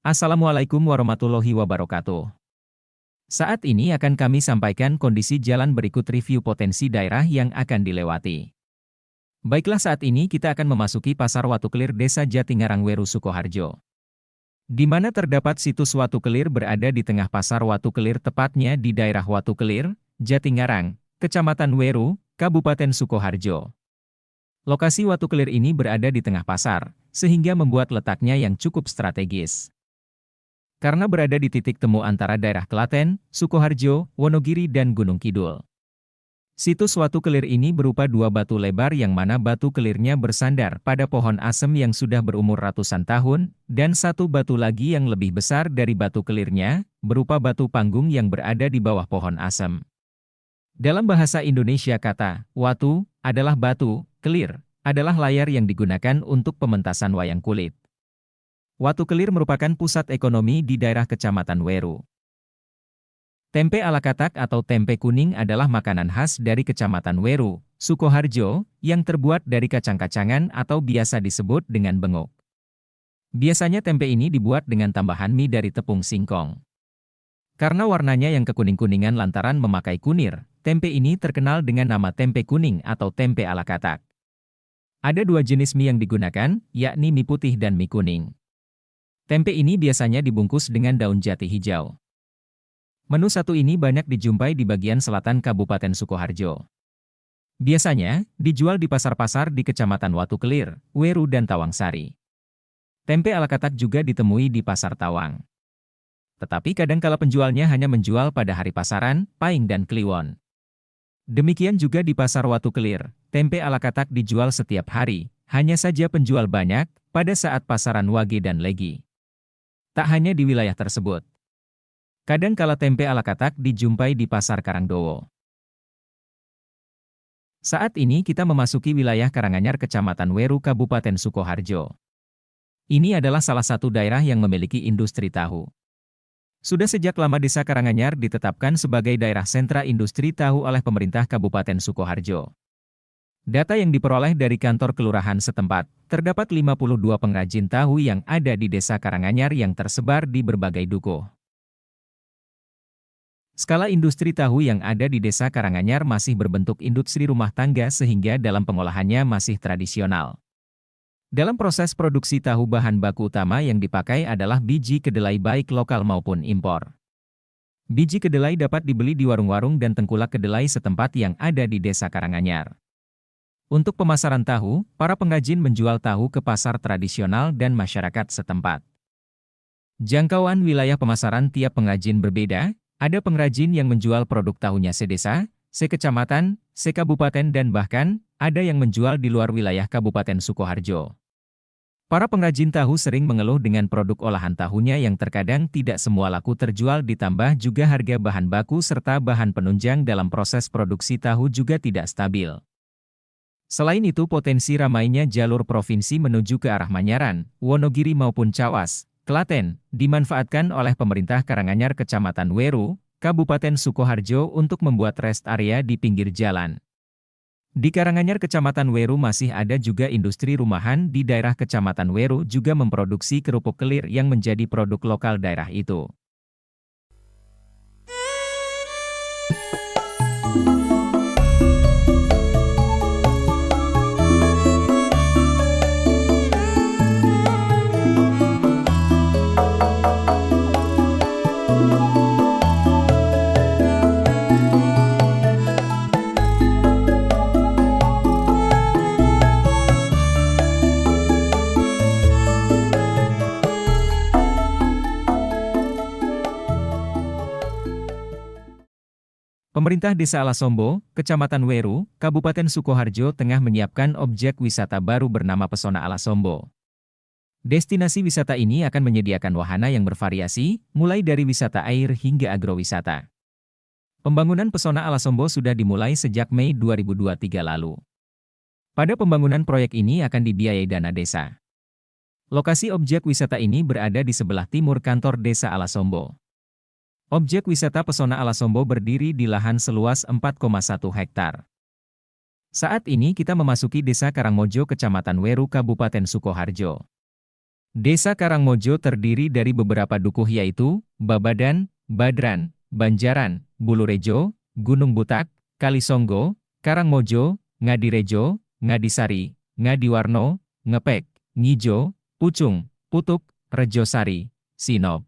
Assalamualaikum warahmatullahi wabarakatuh. Saat ini akan kami sampaikan kondisi jalan berikut review potensi daerah yang akan dilewati. Baiklah, saat ini kita akan memasuki Pasar Watu Kelir Desa Jatingarang Weru Sukoharjo, di mana terdapat situs Watu Kelir berada di tengah Pasar Watu Kelir, tepatnya di daerah Watu Kelir, Jatingarang, Kecamatan Weru, Kabupaten Sukoharjo. Lokasi Watu Kelir ini berada di tengah pasar, sehingga membuat letaknya yang cukup strategis. Karena berada di titik temu antara daerah Klaten, Sukoharjo, Wonogiri dan Gunung Kidul. Situs Watu Kelir ini berupa dua batu lebar yang mana batu kelirnya bersandar pada pohon asem yang sudah berumur ratusan tahun, dan satu batu lagi yang lebih besar dari batu kelirnya, berupa batu panggung yang berada di bawah pohon asem. Dalam bahasa Indonesia kata watu adalah batu, kelir adalah layar yang digunakan untuk pementasan wayang kulit. Watu Kelir merupakan pusat ekonomi di daerah Kecamatan Weru. Tempe ala katak atau tempe kuning adalah makanan khas dari Kecamatan Weru, Sukoharjo, yang terbuat dari kacang-kacangan atau biasa disebut dengan bengok. Biasanya tempe ini dibuat dengan tambahan mie dari tepung singkong. Karena warnanya yang kekuning-kuningan lantaran memakai kunir, tempe ini terkenal dengan nama tempe kuning atau tempe ala katak. Ada dua jenis mie yang digunakan, yakni mie putih dan mie kuning. Tempe ini biasanya dibungkus dengan daun jati hijau. Menu satu ini banyak dijumpai di bagian selatan Kabupaten Sukoharjo. Biasanya, dijual di pasar-pasar di Kecamatan Watu Kelir, Weru dan Tawangsari. Tempe ala katak juga ditemui di Pasar Tawang. Tetapi kadangkala penjualnya hanya menjual pada hari pasaran, Pahing dan Kliwon. Demikian juga di Pasar Watu Kelir, tempe ala katak dijual setiap hari, hanya saja penjual banyak pada saat pasaran Wage dan Legi. Tak hanya di wilayah tersebut. Kadangkala tempe ala katak dijumpai di Pasar Karangdowo. Saat ini kita memasuki wilayah Karanganyar Kecamatan Weru Kabupaten Sukoharjo. Ini adalah salah satu daerah yang memiliki industri tahu. Sudah sejak lama Desa Karanganyar ditetapkan sebagai daerah sentra industri tahu oleh pemerintah Kabupaten Sukoharjo. Data yang diperoleh dari kantor kelurahan setempat, terdapat 52 pengrajin tahu yang ada di Desa Karanganyar yang tersebar di berbagai dukuh. Skala industri tahu yang ada di Desa Karanganyar masih berbentuk industri rumah tangga sehingga dalam pengolahannya masih tradisional. Dalam proses produksi tahu, bahan baku utama yang dipakai adalah biji kedelai baik lokal maupun impor. Biji kedelai dapat dibeli di warung-warung dan tengkulak kedelai setempat yang ada di Desa Karanganyar. Untuk pemasaran tahu, para pengrajin menjual tahu ke pasar tradisional dan masyarakat setempat. Jangkauan wilayah pemasaran tiap pengrajin berbeda. Ada pengrajin yang menjual produk tahunya sedesa, sekecamatan, sekabupaten dan bahkan, ada yang menjual di luar wilayah Kabupaten Sukoharjo. Para pengrajin tahu sering mengeluh dengan produk olahan tahunya yang terkadang tidak semua laku terjual, ditambah juga harga bahan baku serta bahan penunjang dalam proses produksi tahu juga tidak stabil. Selain itu, potensi ramainya jalur provinsi menuju ke arah Manyaran, Wonogiri maupun Cawas, Klaten, dimanfaatkan oleh pemerintah Karanganyar Kecamatan Weru, Kabupaten Sukoharjo untuk membuat rest area di pinggir jalan. Di Karanganyar Kecamatan Weru masih ada juga industri rumahan. Di daerah Kecamatan Weru juga memproduksi kerupuk kelir yang menjadi produk lokal daerah itu. Pemerintah Desa Alasombo, Kecamatan Weru, Kabupaten Sukoharjo tengah menyiapkan objek wisata baru bernama Pesona Alasombo. Destinasi wisata ini akan menyediakan wahana yang bervariasi, mulai dari wisata air hingga agrowisata. Pembangunan Pesona Alasombo sudah dimulai sejak Mei 2023 lalu. Pada pembangunan proyek ini akan dibiayai dana desa. Lokasi objek wisata ini berada di sebelah timur kantor Desa Alasombo. Objek wisata Pesona Alasombo berdiri di lahan seluas 4,1 hektar. Saat ini kita memasuki Desa Karangmojo, Kecamatan Weru, Kabupaten Sukoharjo. Desa Karangmojo terdiri dari beberapa dukuh yaitu, Babadan, Badran, Banjaran, Bulurejo, Gunung Butak, Kalisonggo, Karangmojo, Ngadirejo, Ngadisari, Ngadiwarno, Ngepek, Ngijo, Pucung, Putuk, Rejosari, Sinop.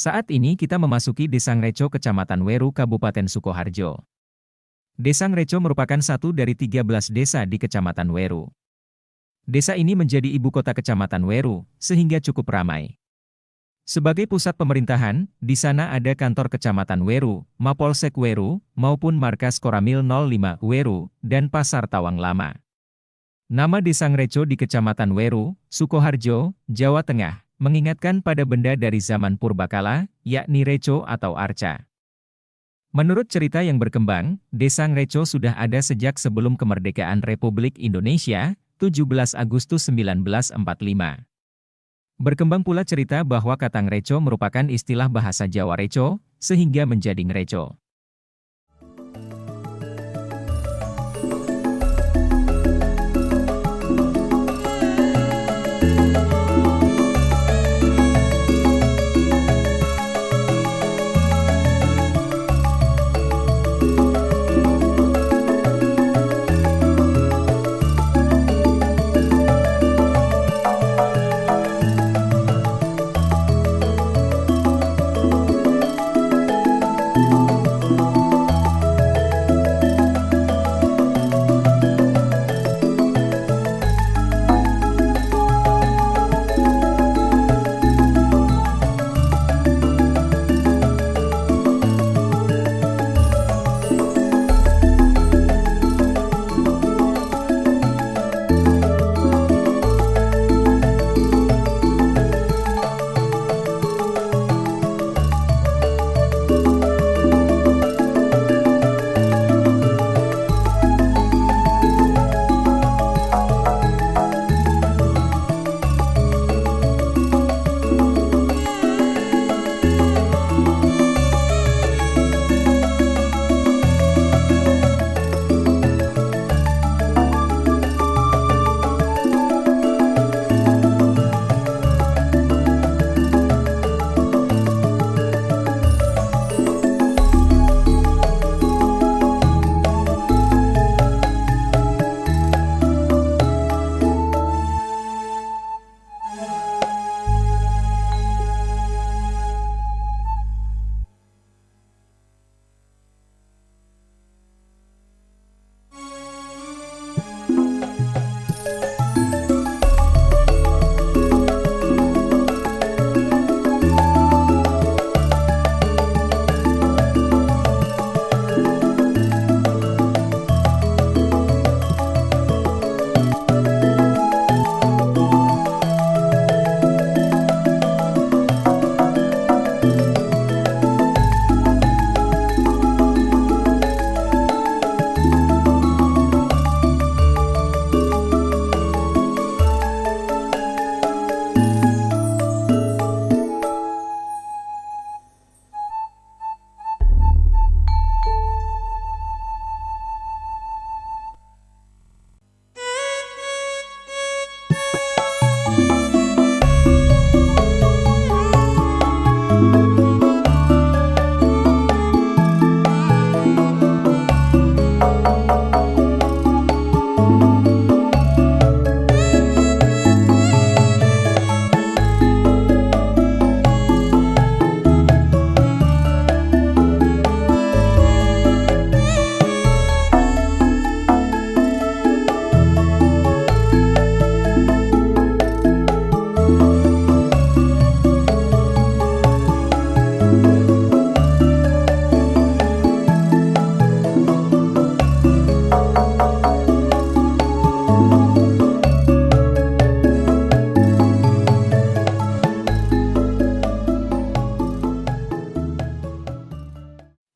Saat ini kita memasuki Desa Ngreco Kecamatan Weru Kabupaten Sukoharjo. Desa Ngreco merupakan satu dari 13 desa di Kecamatan Weru. Desa ini menjadi ibu kota Kecamatan Weru, sehingga cukup ramai. Sebagai pusat pemerintahan, di sana ada kantor Kecamatan Weru, Mapolsek Weru, maupun markas Koramil 05 Weru, dan Pasar Tawang Lama. Nama Desa Ngreco di Kecamatan Weru, Sukoharjo, Jawa Tengah, mengingatkan pada benda dari zaman purbakala, yakni reco atau arca. Menurut cerita yang berkembang, Desa Ngreco sudah ada sejak sebelum kemerdekaan Republik Indonesia, 17 Agustus 1945. Berkembang pula cerita bahwa kata Ngreco merupakan istilah bahasa Jawa reco, sehingga menjadi Ngreco.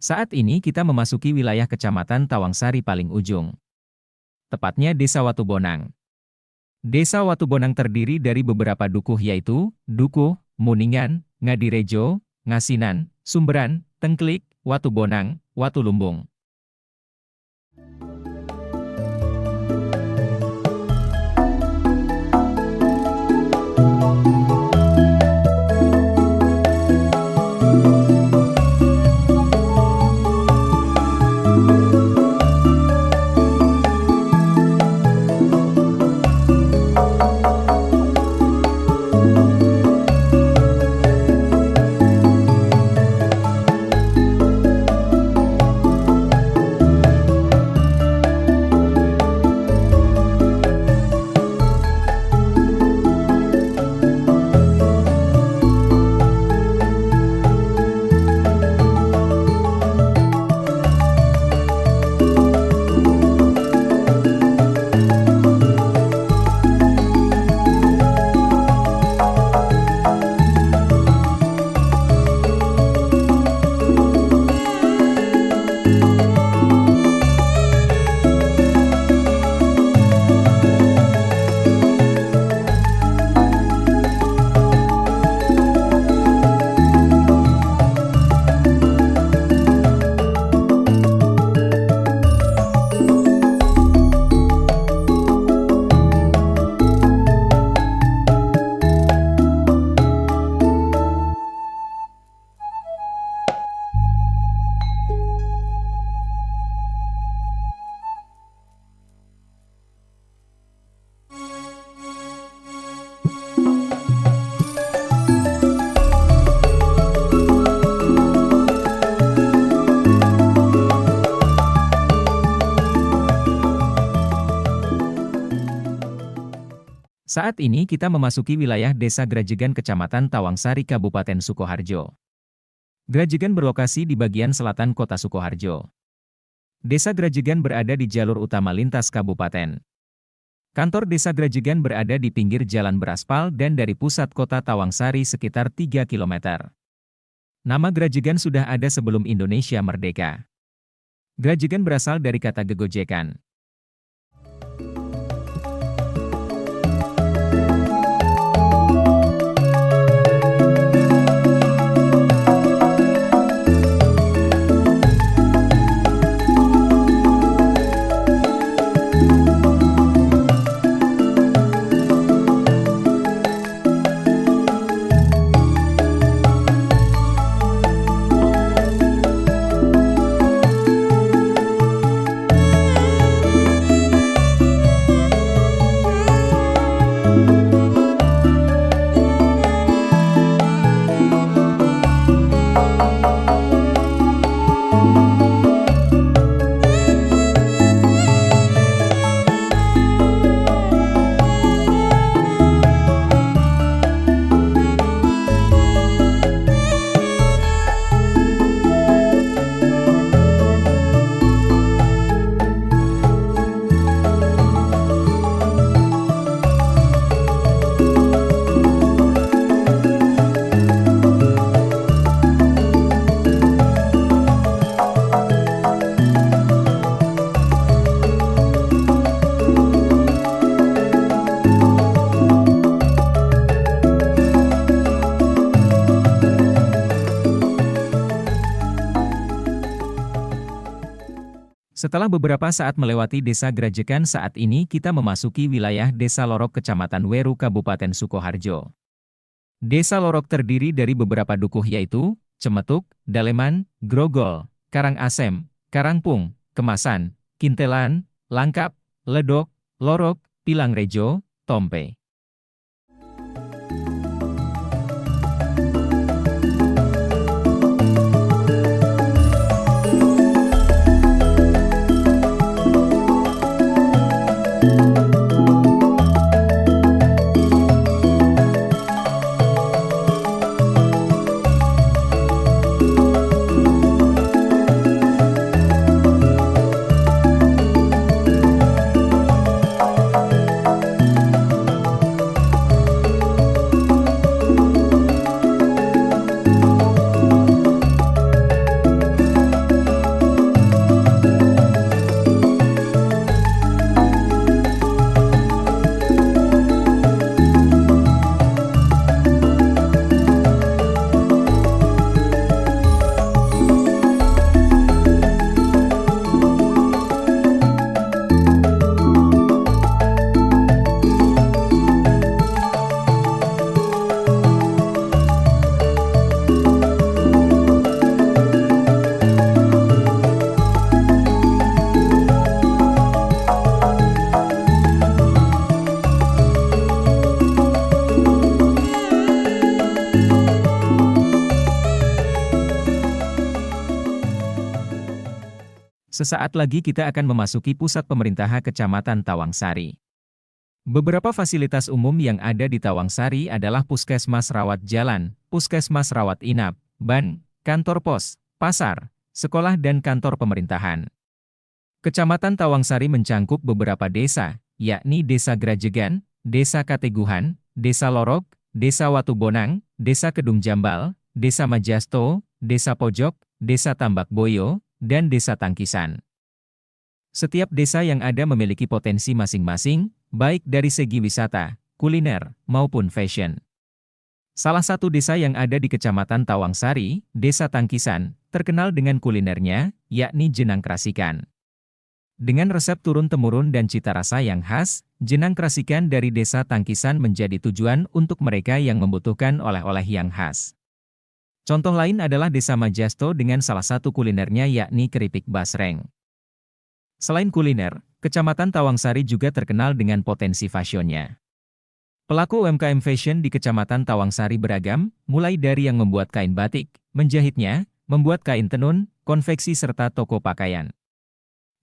Saat ini kita memasuki wilayah Kecamatan Tawangsari paling ujung. Tepatnya Desa Watubonang. Desa Watubonang terdiri dari beberapa dukuh yaitu, Dukuh, Muningan, Ngadirejo, Ngasinan, Sumberan, Tengklik, Watubonang, Watulumbung. Saat ini kita memasuki wilayah Desa Grajegan Kecamatan Tawangsari Kabupaten Sukoharjo. Grajegan berlokasi di bagian selatan kota Sukoharjo. Desa Grajegan berada di jalur utama lintas kabupaten. Kantor Desa Grajegan berada di pinggir jalan beraspal dan dari pusat kota Tawangsari sekitar 3 km. Nama Grajegan sudah ada sebelum Indonesia merdeka. Grajegan berasal dari kata gegojekan. Setelah beberapa saat melewati Desa Grajegan, saat ini kita memasuki wilayah Desa Lorok Kecamatan Weru Kabupaten Sukoharjo. Desa Lorok terdiri dari beberapa dukuh yaitu, Cemetuk, Daleman, Grogol, Karangasem, Karangpung, Kemasan, Kintelan, Langkap, Ledok, Lorok, Pilangrejo, Tompe. Sesaat lagi kita akan memasuki pusat pemerintahan Kecamatan Tawangsari. Beberapa fasilitas umum yang ada di Tawangsari adalah puskesmas rawat jalan, puskesmas rawat inap, ban, kantor pos, pasar, sekolah dan kantor pemerintahan. Kecamatan Tawangsari mencangkup beberapa desa, yakni Desa Grajegan, Desa Kateguhan, Desa Lorok, Desa Watubonang, Desa Kedung Jambal, Desa Majasto, Desa Pojok, Desa Tambak Boyo, dan Desa Tangkisan. Setiap desa yang ada memiliki potensi masing-masing, baik dari segi wisata, kuliner, maupun fashion. Salah satu desa yang ada di Kecamatan Tawangsari, Desa Tangkisan, terkenal dengan kulinernya, yakni jenang krasikan. Dengan resep turun-temurun dan cita rasa yang khas, jenang krasikan dari Desa Tangkisan menjadi tujuan untuk mereka yang membutuhkan oleh-oleh yang khas. Contoh lain adalah Desa Majasto dengan salah satu kulinernya yakni keripik basreng. Selain kuliner, Kecamatan Tawangsari juga terkenal dengan potensi fashionnya. Pelaku UMKM fashion di Kecamatan Tawangsari beragam, mulai dari yang membuat kain batik, menjahitnya, membuat kain tenun, konveksi serta toko pakaian.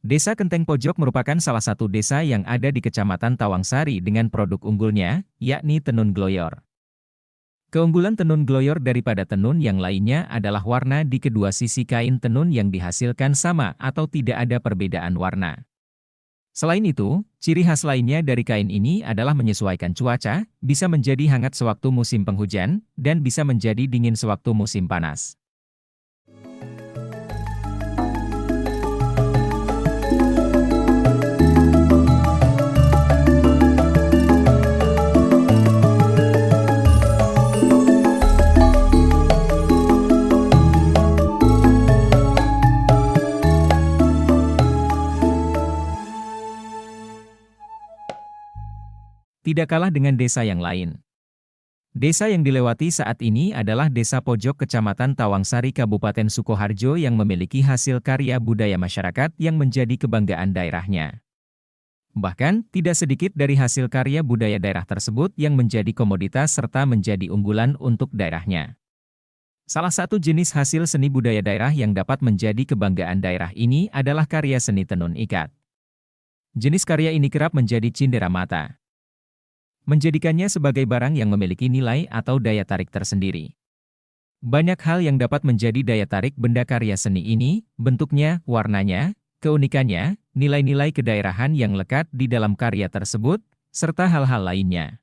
Desa Kenteng Pojok merupakan salah satu desa yang ada di Kecamatan Tawangsari dengan produk unggulnya, yakni tenun gloyor. Keunggulan tenun gloyor daripada tenun yang lainnya adalah warna di kedua sisi kain tenun yang dihasilkan sama atau tidak ada perbedaan warna. Selain itu, ciri khas lainnya dari kain ini adalah menyesuaikan cuaca, bisa menjadi hangat sewaktu musim penghujan, dan bisa menjadi dingin sewaktu musim panas. Tidak kalah dengan desa yang lain. Desa yang dilewati saat ini adalah Desa Pojok Kecamatan Tawangsari Kabupaten Sukoharjo yang memiliki hasil karya budaya masyarakat yang menjadi kebanggaan daerahnya. Bahkan, tidak sedikit dari hasil karya budaya daerah tersebut yang menjadi komoditas serta menjadi unggulan untuk daerahnya. Salah satu jenis hasil seni budaya daerah yang dapat menjadi kebanggaan daerah ini adalah karya seni tenun ikat. Jenis karya ini kerap menjadi cindera mata, menjadikannya sebagai barang yang memiliki nilai atau daya tarik tersendiri. Banyak hal yang dapat menjadi daya tarik benda karya seni ini, bentuknya, warnanya, keunikannya, nilai-nilai kedaerahan yang lekat di dalam karya tersebut, serta hal-hal lainnya.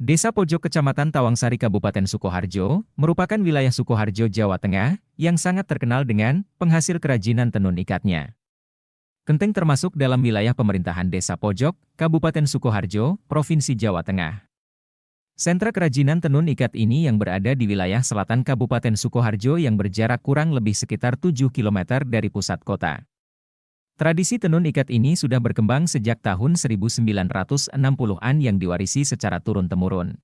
Desa Pojok Kecamatan Tawangsari Kabupaten Sukoharjo, merupakan wilayah Sukoharjo, Jawa Tengah, yang sangat terkenal dengan penghasil kerajinan tenun ikatnya. Kenteng termasuk dalam wilayah pemerintahan Desa Pojok, Kabupaten Sukoharjo, Provinsi Jawa Tengah. Sentra kerajinan tenun ikat ini yang berada di wilayah selatan Kabupaten Sukoharjo yang berjarak kurang lebih sekitar 7 km dari pusat kota. Tradisi tenun ikat ini sudah berkembang sejak tahun 1960-an yang diwarisi secara turun-temurun.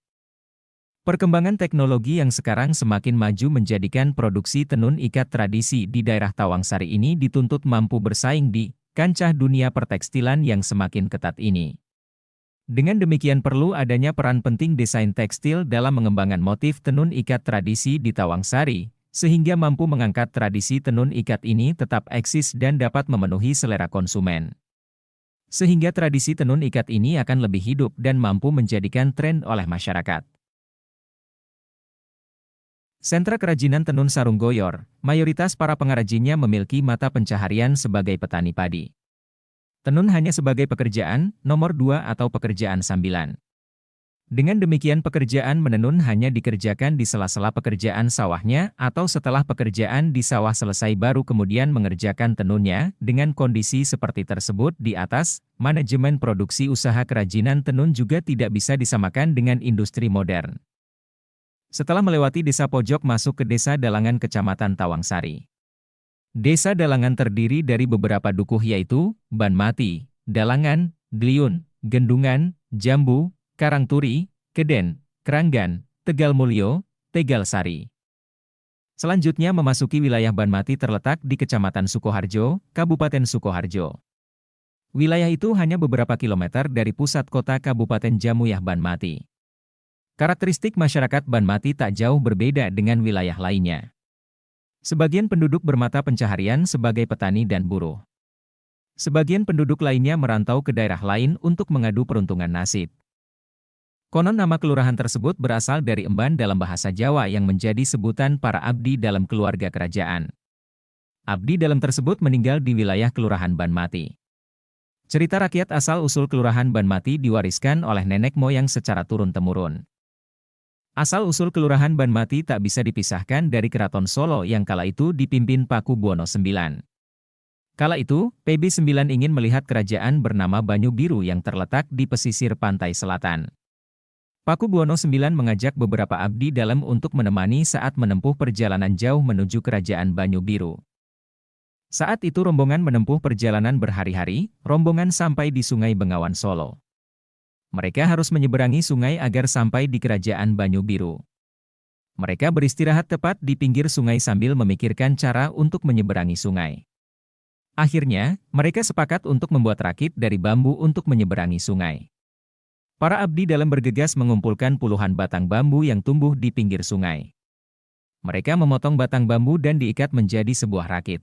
Perkembangan teknologi yang sekarang semakin maju menjadikan produksi tenun ikat tradisi di daerah Tawangsari ini dituntut mampu bersaing di kancah dunia pertekstilan yang semakin ketat ini. Dengan demikian perlu adanya peran penting desain tekstil dalam mengembangkan motif tenun ikat tradisi di Tawangsari, sehingga mampu mengangkat tradisi tenun ikat ini tetap eksis dan dapat memenuhi selera konsumen. Sehingga tradisi tenun ikat ini akan lebih hidup dan mampu menjadikan tren oleh masyarakat. Sentra kerajinan tenun sarung goyor, mayoritas para pengrajinnya memiliki mata pencaharian sebagai petani padi. Tenun hanya sebagai pekerjaan nomor 2 atau pekerjaan sambilan. Dengan demikian pekerjaan menenun hanya dikerjakan di sela-sela pekerjaan sawahnya atau setelah pekerjaan di sawah selesai baru kemudian mengerjakan tenunnya. Dengan kondisi seperti tersebut di atas, manajemen produksi usaha kerajinan tenun juga tidak bisa disamakan dengan industri modern. Setelah melewati Desa Pojok masuk ke Desa Dalangan Kecamatan Tawangsari. Desa Dalangan terdiri dari beberapa dukuh yaitu, Banmati, Dalangan, Gliun, Gendungan, Jambu, Karangturi, Keden, Keranggan, Tegalmulyo, Tegalsari. Selanjutnya memasuki wilayah Banmati terletak di Kecamatan Sukoharjo, Kabupaten Sukoharjo. Wilayah itu hanya beberapa kilometer dari pusat kota Kabupaten Jamuyah Banmati. Karakteristik masyarakat Banmati tak jauh berbeda dengan wilayah lainnya. Sebagian penduduk bermata pencaharian sebagai petani dan buruh. Sebagian penduduk lainnya merantau ke daerah lain untuk mengadu peruntungan nasib. Konon nama kelurahan tersebut berasal dari emban dalam bahasa Jawa yang menjadi sebutan para abdi dalam keluarga kerajaan. Abdi dalam tersebut meninggal di wilayah Kelurahan Banmati. Cerita rakyat asal-usul Kelurahan Banmati diwariskan oleh nenek moyang secara turun-temurun. Asal-usul Kelurahan Banmati tak bisa dipisahkan dari Keraton Solo yang kala itu dipimpin Paku Buwono IX. Kala itu, PB9 ingin melihat kerajaan bernama Banyu Biru yang terletak di pesisir pantai selatan. Paku Buwono IX mengajak beberapa abdi dalam untuk menemani saat menempuh perjalanan jauh menuju kerajaan Banyu Biru. Saat itu rombongan menempuh perjalanan berhari-hari, rombongan sampai di Sungai Bengawan Solo. Mereka harus menyeberangi sungai agar sampai di kerajaan Banyu Biru. Mereka beristirahat tepat di pinggir sungai sambil memikirkan cara untuk menyeberangi sungai. Akhirnya, mereka sepakat untuk membuat rakit dari bambu untuk menyeberangi sungai. Para abdi dalam bergegas mengumpulkan puluhan batang bambu yang tumbuh di pinggir sungai. Mereka memotong batang bambu dan diikat menjadi sebuah rakit.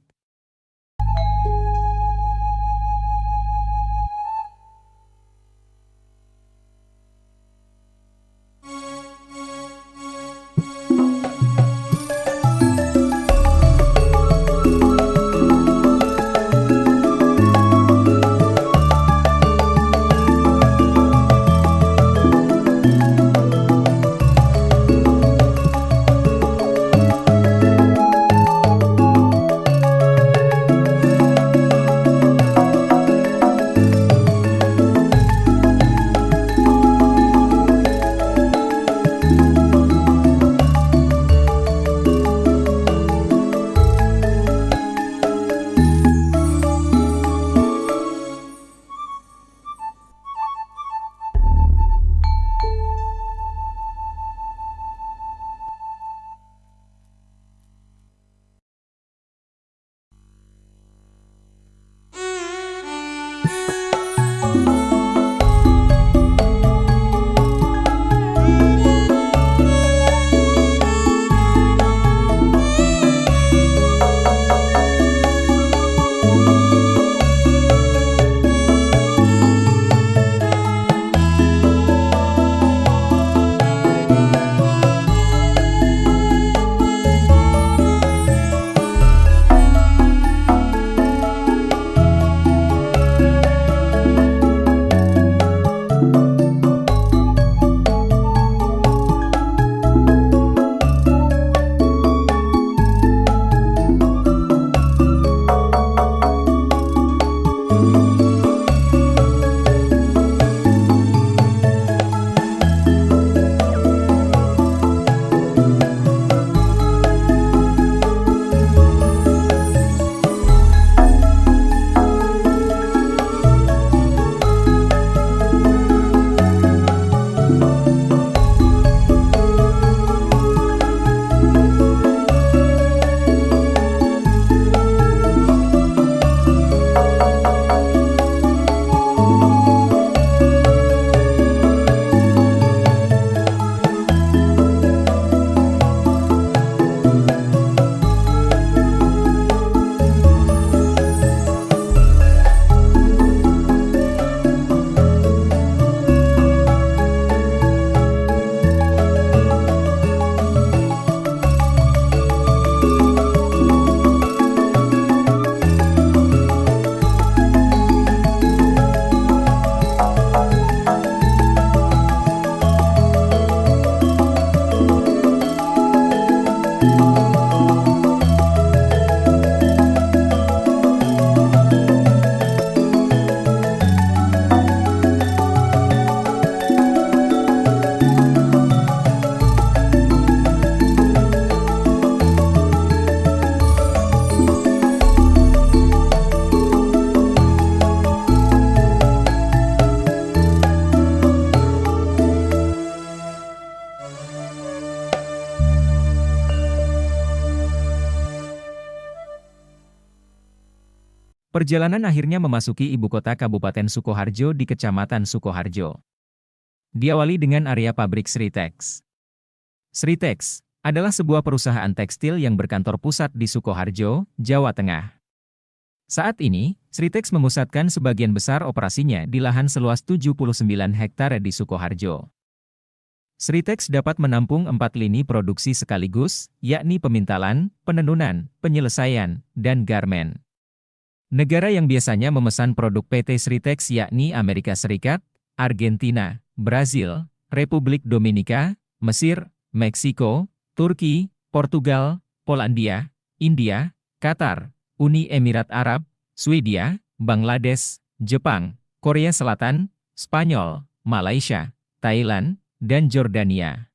Perjalanan akhirnya memasuki ibu kota Kabupaten Sukoharjo di Kecamatan Sukoharjo. Diawali dengan area pabrik Sritex. Sritex, adalah sebuah perusahaan tekstil yang berkantor pusat di Sukoharjo, Jawa Tengah. Saat ini, Sritex memusatkan sebagian besar operasinya di lahan seluas 79 hektar di Sukoharjo. Sritex dapat menampung 4 lini produksi sekaligus, yakni pemintalan, penenunan, penyelesaian, dan garmen. Negara yang biasanya memesan produk PT Sritex yakni Amerika Serikat, Argentina, Brazil, Republik Dominika, Mesir, Meksiko, Turki, Portugal, Polandia, India, Qatar, Uni Emirat Arab, Swedia, Bangladesh, Jepang, Korea Selatan, Spanyol, Malaysia, Thailand, dan Jordania.